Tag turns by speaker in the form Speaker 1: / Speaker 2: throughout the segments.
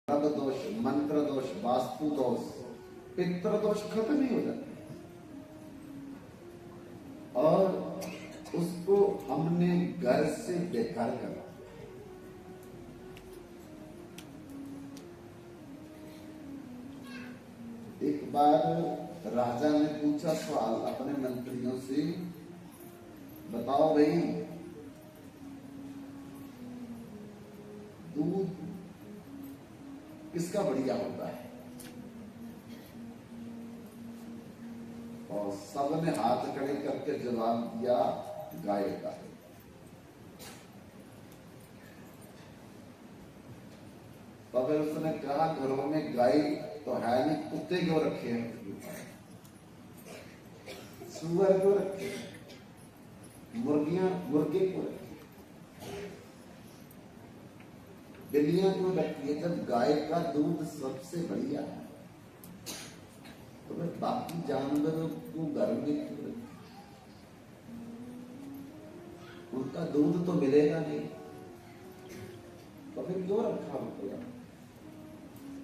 Speaker 1: रब दोष, मंत्र दोष, वास्तु दोष, पितृ दोष खत्म ही हो जाते हैं। और उसको हमने घर से बेकार करा। एक बार राजा ने पूछा सवाल अपने मंत्रियों से, बताओ भाई, दूध किसका बढ़िया होता है? और सबने हाथ खड़े करके जवाब दिया, गाय का। तो फिर उसने कहा, घरों में गाय तो है नहीं, कुत्ते क्यों रखे हैं? सुअर क्यों रखे? मुर्गे क्यों रखे? बिल्लियां क्यों रखी है? जब गाय का दूध सबसे बढ़िया है तो फिर बाकी जानवरों को घर में क्यों रखे? उनका दूध तो मिलेगा नहीं, तो फिर क्यों रखा होगा?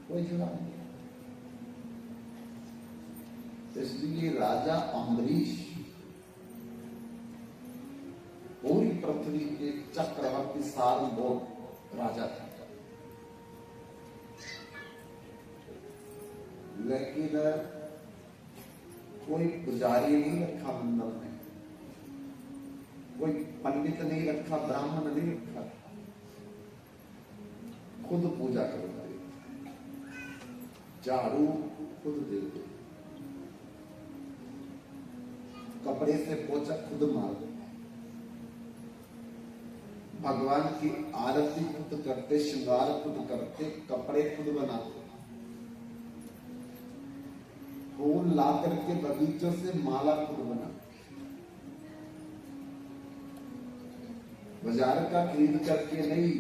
Speaker 1: कोई जवाब नहीं। इसलिए राजा अम्बरीश पूरी पृथ्वी के चक्रवर्ती सार्वभौम राजा था, लेकिन कोई पुजारी नहीं रखा मंदिर में, कोई पंडित नहीं रखा, ब्राह्मण नहीं रखा, खुद पूजा करता है, झाड़ू खुद देते, कपड़े से पोछा खुद मार देते, भगवान की आरती खुद करते, श्रृंगार खुद करते, कपड़े खुद बनाते, फूल ला करके बगीचों से माला खुद बना, बाजार का खरीद करके नहीं,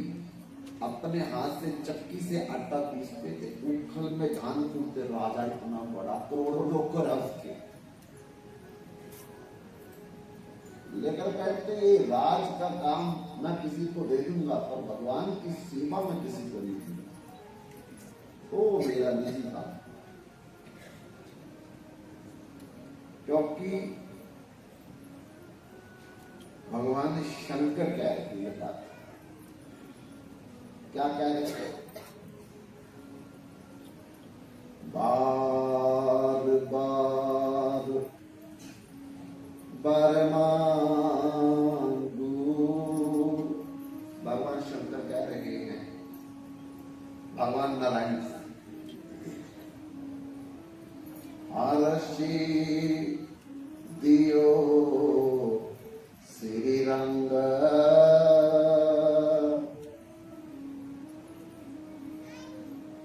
Speaker 1: अपने हाथ से चक्की से आटा पीसते थे, उखल में धान कूटते। राजा इतना बड़ा, करोड़ों नौकर है उसके, लेकर कहते ये राज का काम मैं किसी को दे दूंगा, पर भगवान की सेवा में किसी को नहीं दूंगा, वो मेरा निजी काम। क्योंकि भगवान शंकर कह रहे थे ये बात। क्या कह रहे थे? बार बार बरमांगू, भगवान शंकर कह रहे हैं, भगवान नारायण आरशी दियो श्री रंग,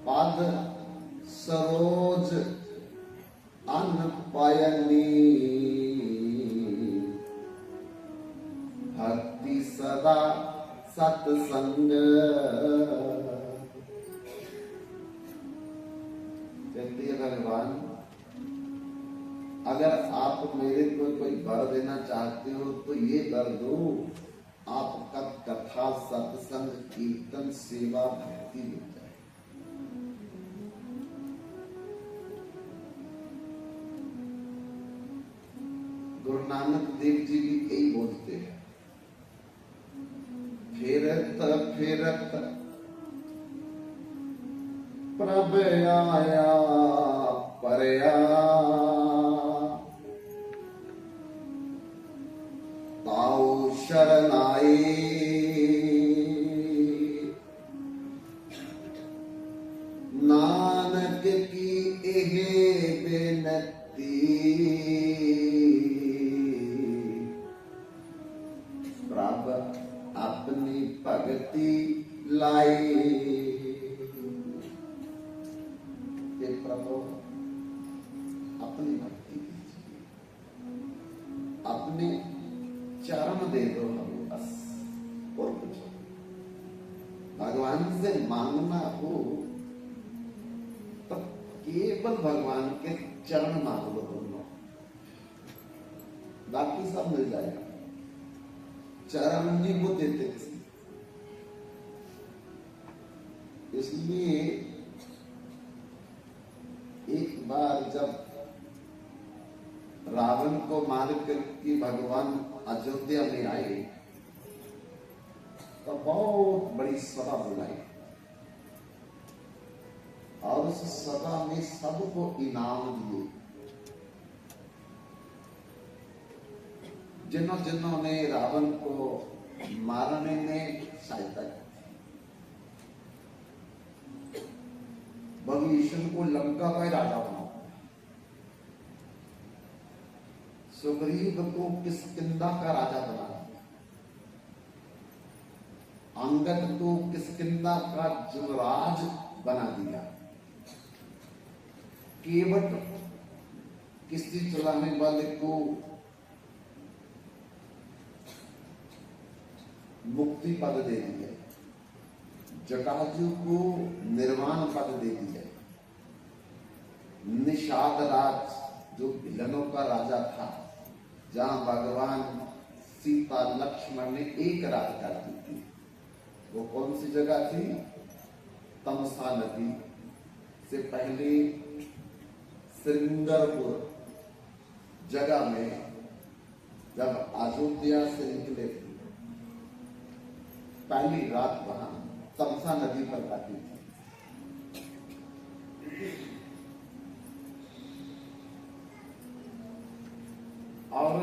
Speaker 1: पद सरोज अन्न पायनी, भक्ति सदा सत्संग। कहते हैं भगवान, अगर आप मेरे को कोई वर देना चाहते हो तो ये वर दो, आपका कथा सत्संग कीर्तन सेवा भक्ति मिल जाए। गुरु नानक देव जी भी यही बोलते हैं, फिरत फिरत प्रभ आया परया, ताऊ शरणाई, नानक की एहे बेनती, प्रभ अपनी भगति लाई। ये प्रभु अपनी भक्ति कीजिए, अपने चरण दे दो हमें, बस और कुछ। भगवान से मांगना हो तो केवल भगवान के चरण मांग लो दोनों, बाकी सब मिल जाएगा। चरण नहीं वो देते किसी, इसलिए जब रावण को मार करके भगवान अयोध्या में आए तो बहुत बड़ी सभा बुलाई और उस सभा में सबको इनाम दिए। जिन्होंने रावण को मारने में सहायता की, भगवान को लंका का राजा बनाओ, सुग्रीव को किष्किंधा का राजा बना, अंगद को किष्किंधा का युवराज बना दिया, केवट किश्ती चलाने वाले को मुक्ति पद दे दिया, जटाजू को निर्वाण पद दे दिया, निषाद राज जो विलनों का राजा था, जहां भगवान सीता लक्ष्मण ने एक रात काटी थी, वो कौन सी जगह थी? तमसा नदी से पहले श्रृंगारपुर जगह में जब अयोध्या से निकले थे, पहली रात वहां तमसा नदी पर काटी थी। और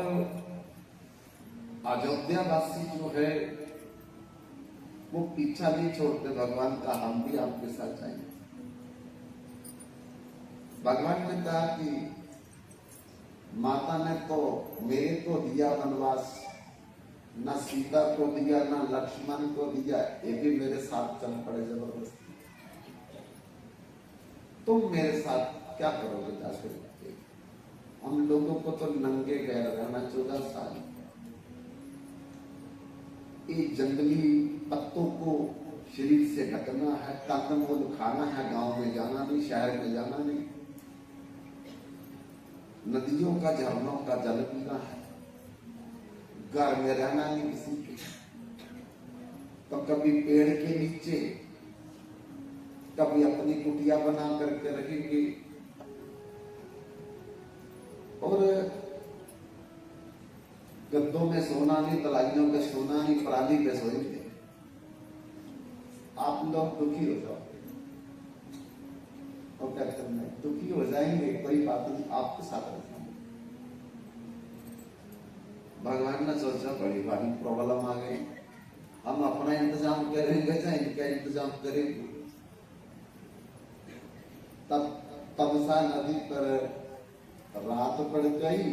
Speaker 1: अयोध्या वासी जो है वो पीछा नहीं छोड़ते भगवान का, हम भी आपके साथ जाएंगे। भगवान ने कहा कि माता ने तो मेरे को दिया वनवास, न सीता को दिया, न लक्ष्मण को दिया, ये भी मेरे साथ चल पड़े जबरदस्ती, तुम मेरे साथ क्या करोगे जाकर? हम लोगों को तो नंगे पैर रहना 14 साल, ये जंगली पत्तों को शरीर से ढकना है, कंदमूल खाना है, गांव में जाना नहीं, शहर में जाना नहीं, नदियों का झरनों का जल पीना है, घर में रहना नहीं किसी के, तो कभी पेड़ के नीचे, कभी अपनी कुटिया बना करके रहेंगे, और गद्दों में सोना नहीं, तलाइयों में सोना नहीं, पराली पे सोएंगे। आप लोग दुखी हो जाओगे, और क्या करना है, दुखी हो जाएंगे, कोई बात नहीं, आपके साथ रखेंगे। भगवान ने सोचा बड़ी भारी प्रॉब्लम आ गई, हम अपना इंतजाम करेंगे चाहे इनका इंतजाम करेंगे। तब तमसा नदी पर रात पड़ गई,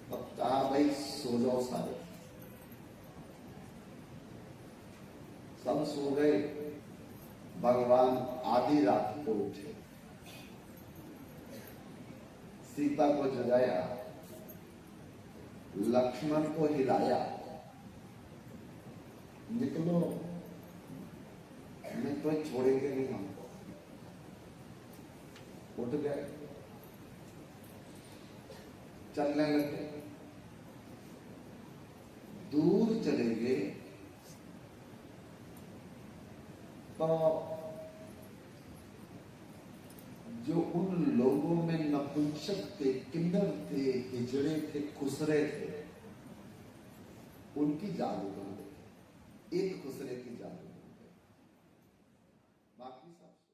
Speaker 1: तब कहा भाई सो जाओ सारे, सब सो गए। भगवान आधी रात को उठे, सीता को जगाया, लक्ष्मण को हिलाया, निकलो, नहीं तो छोड़ेंगे नहीं हमको। उठ गए, चलने लगे, दूर चले गए तो जो उन लोगों में नपुंसक थे, किन्नर थे, हिजड़े थे, खुसरे थे, उनकी जान उड़ गई, एक खुसरे की जान।